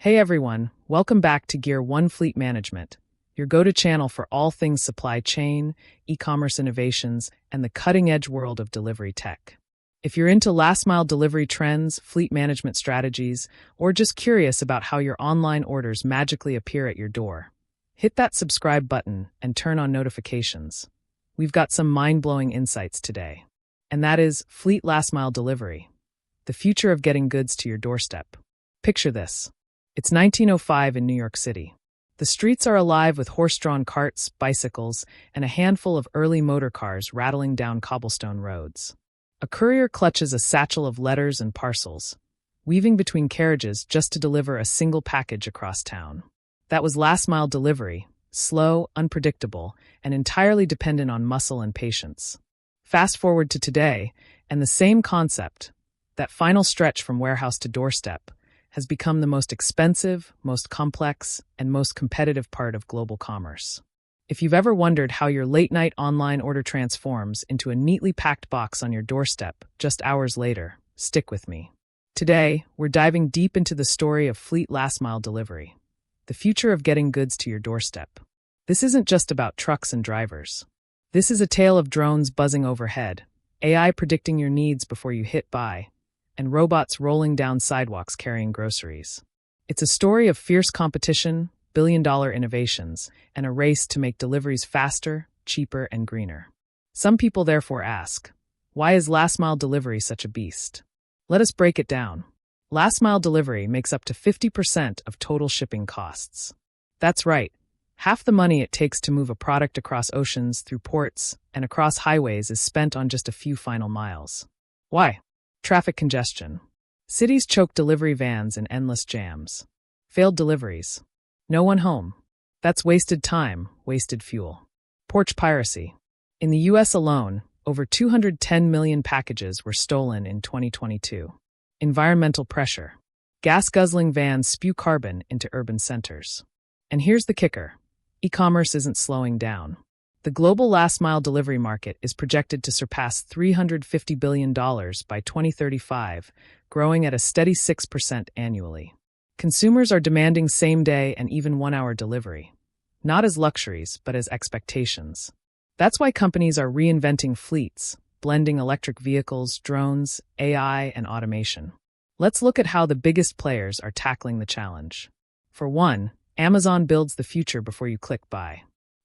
Hey everyone, welcome back to Gear 1 Fleet Management, your go-to channel for all things supply chain, e-commerce innovations, and the cutting-edge world of delivery tech. If you're into last-mile delivery trends, fleet management strategies, or just curious about how your online orders magically appear at your door, hit that subscribe button and turn on notifications. We've got some mind-blowing insights today. And that is fleet last-mile delivery, the future of getting goods to your doorstep. Picture this. It's 1905 in New York City. The streets are alive with horse-drawn carts, bicycles, and a handful of early motor cars rattling down cobblestone roads. A courier clutches a satchel of letters and parcels, weaving between carriages just to deliver a single package across town. That was last-mile delivery, slow, unpredictable, and entirely dependent on muscle and patience. Fast forward to today, and the same concept, that final stretch from warehouse to doorstep, has become the most expensive, most complex, and most competitive part of global commerce. If you've ever wondered how your late-night online order transforms into a neatly packed box on your doorstep just hours later, stick with me. Today, we're diving deep into the story of fleet last-mile delivery, the future of getting goods to your doorstep. This isn't just about trucks and drivers. This is a tale of drones buzzing overhead, AI predicting your needs before you hit buy, and robots rolling down sidewalks carrying groceries. It's a story of fierce competition, billion-dollar innovations, and a race to make deliveries faster, cheaper, and greener. Some people therefore ask, why is last-mile delivery such a beast? Let us break it down. Last-mile delivery makes up to 50% of total shipping costs. That's right. Half the money it takes to move a product across oceans, through ports, and across highways is spent on just a few final miles. Why? Traffic congestion. Cities choke delivery vans in endless jams. Failed deliveries. No one home. That's wasted time, wasted fuel. Porch piracy. In the US alone, over 210 million packages were stolen in 2022. Environmental pressure. Gas-guzzling vans spew carbon into urban centers. And here's the kicker. E-commerce isn't slowing down. The global last-mile delivery market is projected to surpass $350 billion by 2035, growing at a steady 6% annually. Consumers are demanding same-day and even one-hour delivery, not as luxuries, but as expectations. That's why companies are reinventing fleets, blending electric vehicles, drones, AI, and automation. Let's look at how the biggest players are tackling the challenge. For one, Amazon builds the future before you click buy.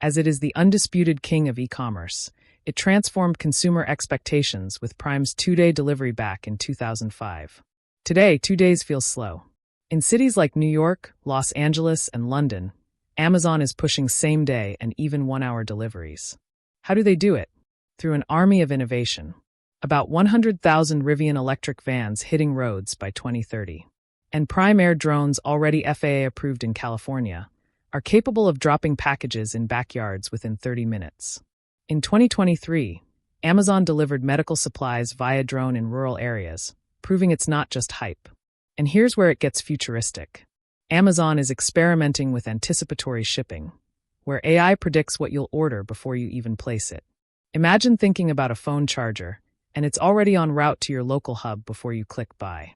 As it is the undisputed king of e-commerce, it transformed consumer expectations with Prime's 2-day delivery back in 2005. Today, 2 days feels slow. In cities like New York, Los Angeles, and London, Amazon is pushing same-day and even one-hour deliveries. How do they do it? Through an army of innovation. About 100,000 Rivian electric vans hitting roads by 2030. And Prime Air drones already FAA approved in California are capable of dropping packages in backyards within 30 minutes. In 2023, Amazon delivered medical supplies via drone in rural areas, proving it's not just hype. And here's where it gets futuristic. Amazon is experimenting with anticipatory shipping, where AI predicts what you'll order before you even place it. Imagine thinking about a phone charger, and it's already en route to your local hub before you click buy.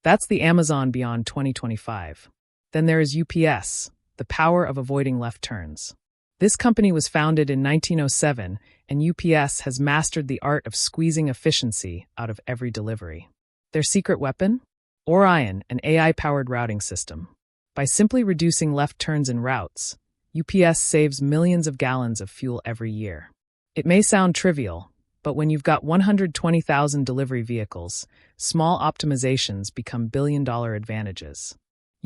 That's the Amazon beyond 2025. Then there is UPS, the power of avoiding left turns. This company was founded in 1907, and UPS has mastered the art of squeezing efficiency out of every delivery. Their secret weapon? Orion, an AI-powered routing system. By simply reducing left turns in routes, UPS saves millions of gallons of fuel every year. It may sound trivial, but when you've got 120,000 delivery vehicles, small optimizations become billion-dollar advantages.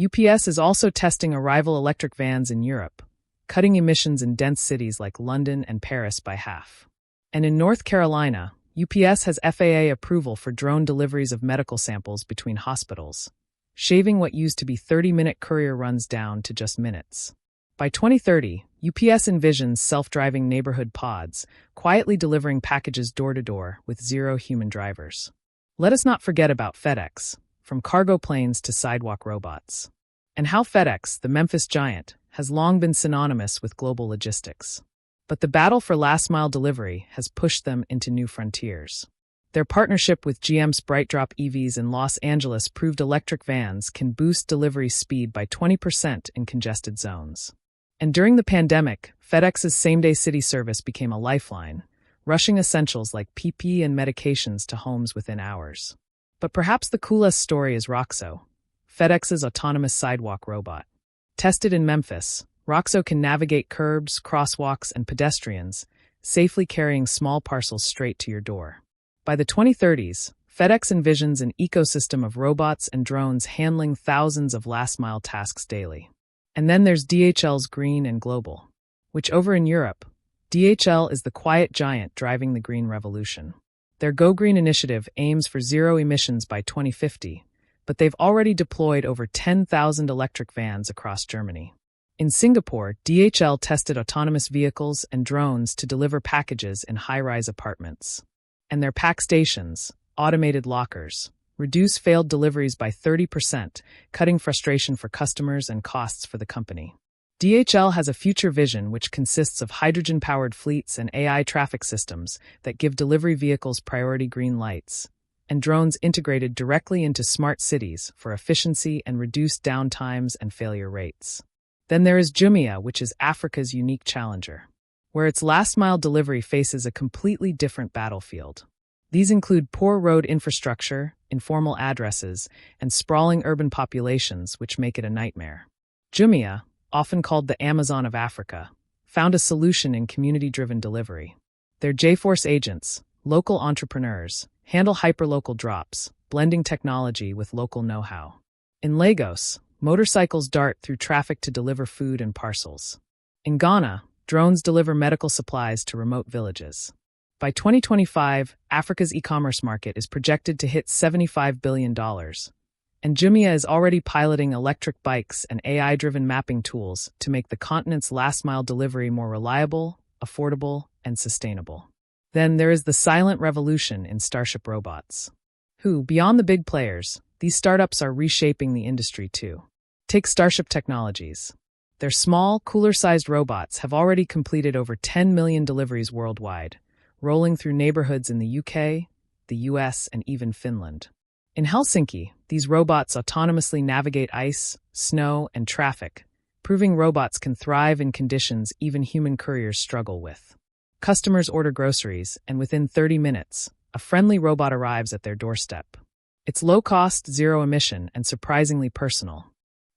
UPS is also testing arrival electric vans in Europe, cutting emissions in dense cities like London and Paris by half. And in North Carolina, UPS has FAA approval for drone deliveries of medical samples between hospitals, shaving what used to be 30-minute courier runs down to just minutes. By 2030, UPS envisions self-driving neighborhood pods, quietly delivering packages door-to-door with zero human drivers. Let us not forget about FedEx, from cargo planes to sidewalk robots. And how FedEx, the Memphis giant, has long been synonymous with global logistics. But the battle for last-mile delivery has pushed them into new frontiers. Their partnership with GM's BrightDrop EVs in Los Angeles proved electric vans can boost delivery speed by 20% in congested zones. And during the pandemic, FedEx's same-day city service became a lifeline, rushing essentials like PPE and medications to homes within hours. But perhaps the coolest story is Roxo, FedEx's autonomous sidewalk robot. Tested in Memphis, Roxo can navigate curbs, crosswalks, and pedestrians, safely carrying small parcels straight to your door. By the 2030s, FedEx envisions an ecosystem of robots and drones handling thousands of last-mile tasks daily. And then there's DHL's Green and Global, which over in Europe, DHL is the quiet giant driving the green revolution. Their Go Green initiative aims for zero emissions by 2050, but they've already deployed over 10,000 electric vans across Germany. In Singapore, DHL tested autonomous vehicles and drones to deliver packages in high-rise apartments. And their pack stations, automated lockers, reduce failed deliveries by 30%, cutting frustration for customers and costs for the company. DHL has a future vision which consists of hydrogen-powered fleets and AI traffic systems that give delivery vehicles priority green lights, and drones integrated directly into smart cities for efficiency and reduced downtimes and failure rates. Then there is Jumia, which is Africa's unique challenger, where its last-mile delivery faces a completely different battlefield. These include poor road infrastructure, informal addresses, and sprawling urban populations, which make it a nightmare. Jumia, often called the Amazon of Africa, found a solution in community-driven delivery. Their J-Force agents, local entrepreneurs, handle hyperlocal drops, blending technology with local know-how. In Lagos, motorcycles dart through traffic to deliver food and parcels. In Ghana, drones deliver medical supplies to remote villages. By 2025, Africa's e-commerce market is projected to hit $75 billion, and Jumia is already piloting electric bikes and AI-driven mapping tools to make the continent's last-mile delivery more reliable, affordable, and sustainable. Then there is the silent revolution in Starship robots, who, beyond the big players, these startups are reshaping the industry too. Take Starship Technologies. Their small, cooler-sized robots have already completed over 10 million deliveries worldwide, rolling through neighborhoods in the UK, the US, and even Finland. In Helsinki, these robots autonomously navigate ice, snow, and traffic, proving robots can thrive in conditions even human couriers struggle with. Customers order groceries, and within 30 minutes, a friendly robot arrives at their doorstep. It's low-cost, zero-emission, and surprisingly personal.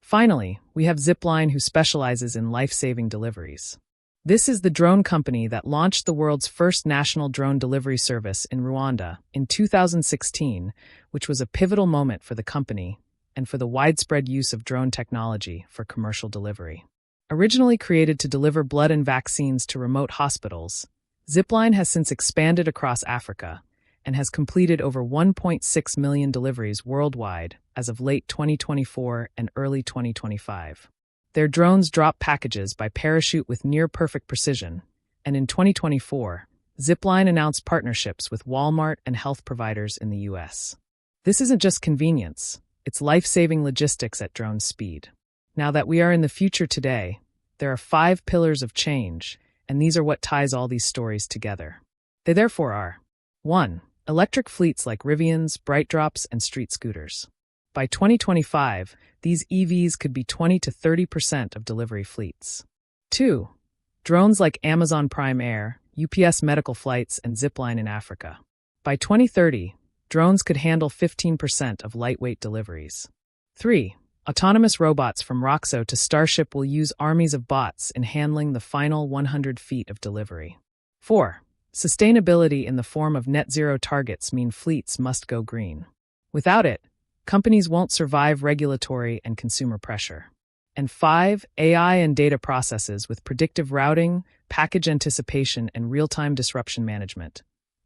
Finally, we have Zipline, who specializes in life-saving deliveries. This is the drone company that launched the world's first national drone delivery service in Rwanda in 2016, which was a pivotal moment for the company and for the widespread use of drone technology for commercial delivery. Originally created to deliver blood and vaccines to remote hospitals, Zipline has since expanded across Africa and has completed over 1.6 million deliveries worldwide as of late 2024 and early 2025. Their drones drop packages by parachute with near-perfect precision, and in 2024, Zipline announced partnerships with Walmart and health providers in the US. This isn't just convenience, it's life-saving logistics at drone speed. Now that we are in the future today, there are 5 pillars of change, and these are what ties all these stories together. They therefore are: 1. Electric fleets like Rivians, BrightDrops, and street scooters. By 2025, these EVs could be 20 to 30% of delivery fleets. 2. Drones like Amazon Prime Air, UPS medical flights, and Zipline in Africa. By 2030, drones could handle 15% of lightweight deliveries. 3. Autonomous robots from Roxo to Starship will use armies of bots in handling the final 100 feet of delivery. 4. Sustainability in the form of net zero targets mean fleets must go green. Without it, companies won't survive regulatory and consumer pressure. And 5, AI and data processes with predictive routing, package anticipation, and real-time disruption management,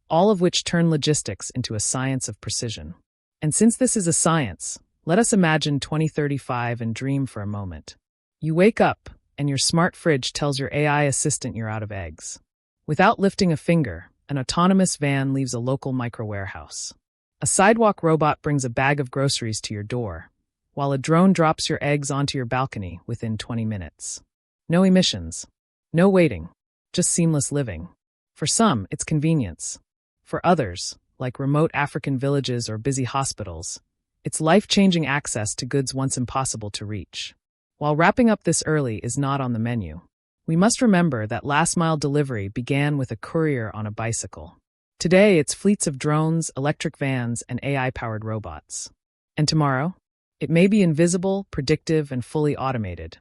all of which turn logistics into a science of precision. And since this is a science, let us imagine 2035 and dream for a moment. You wake up, and your smart fridge tells your AI assistant you're out of eggs. Without lifting a finger, an autonomous van leaves a local micro-warehouse. A sidewalk robot brings a bag of groceries to your door, while a drone drops your eggs onto your balcony within 20 minutes. No emissions, no waiting, just seamless living. For some, it's convenience. For others, like remote African villages or busy hospitals. It's life-changing access to goods once impossible to reach. While wrapping up this early is not on the menu, we must remember that last-mile delivery began with a courier on a bicycle. Today, it's fleets of drones, electric vans, and AI-powered robots. And tomorrow? It may be invisible, predictive, and fully automated.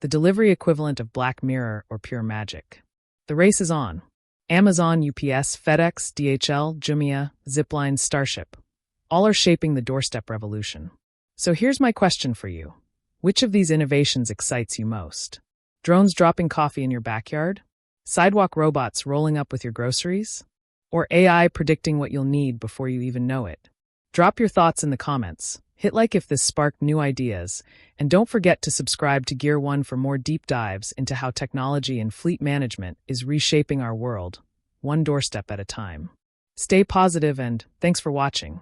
The delivery equivalent of Black Mirror or pure magic. The race is on. Amazon, UPS, FedEx, DHL, Jumia, Zipline, Starship. All are shaping the doorstep revolution. So here's my question for you. Which of these innovations excites you most? Drones dropping coffee in your backyard? Sidewalk robots rolling up with your groceries? Or AI predicting what you'll need before you even know it? Drop your thoughts in the comments. Hit like if this sparked new ideas, and don't forget to subscribe to Gear One for more deep dives into how technology and fleet management is reshaping our world, one doorstep at a time. Stay positive and thanks for watching.